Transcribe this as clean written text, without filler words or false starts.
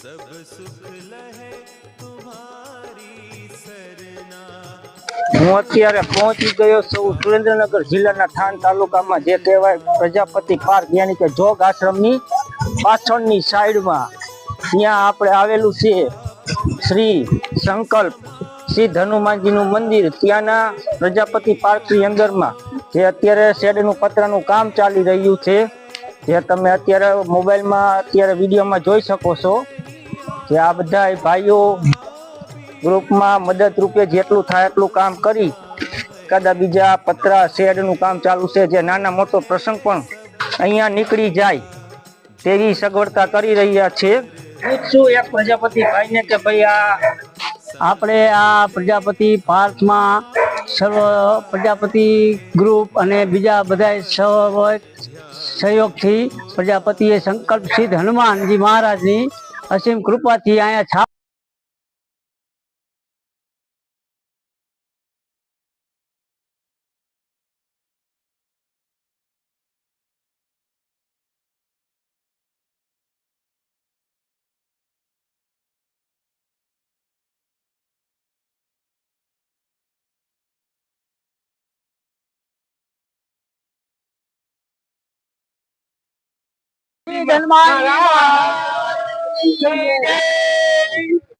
सब सुख लहे तुम्हारी सरना। હું અત્યારે પહોંચી ગયો છું સુરેન્દ્રનગર જિલ્લાના થાન તાલુકામાં જે કહેવાય પ્રજાપતિ પાર્ક યાની કે જોગ આશ્રમની પાછળની સાઈડમાં ત્યાં આપણે આવેલું છે શ્રી સંકલ્પ સિદ્ધ હનુમાનજીનું મંદિર ત્યાંના પ્રજાપતિ પાર્કની અંદરમાં જે અત્યારે શેડનું પતરાનું કામ ચાલી રહ્યું છે જે તમે અત્યારે મોબાઈલમાં અત્યારે વિડીયોમાં જોઈ શકો છો કે આ બધા ભાઈઓ ગ્રુપમાં મદદ રૂપે જેટલું થાય એટલું કામ કરી કદાચ બીજા પતરા શેડનું કામ ચાલુ છે જે નાના મોટો પ્રસંગ પણ અહીંયા નીકળી જાય તેવી સગવડતા કરી રહ્યા છે। પૂછશું એક પ્રજાપતિ ભાઈને કે ભાઈ આપણે આ પ્રજાપતિ પાર્કમાં સર્વ પ્રજાપતિ ગ્રુપ અને બીજા બધા સહયોગથી પ્રજાપતિએ સંકલ્પ સિદ્ધ હનુમાનજી મહારાજની અસીમ કૃપાથી અહીંયા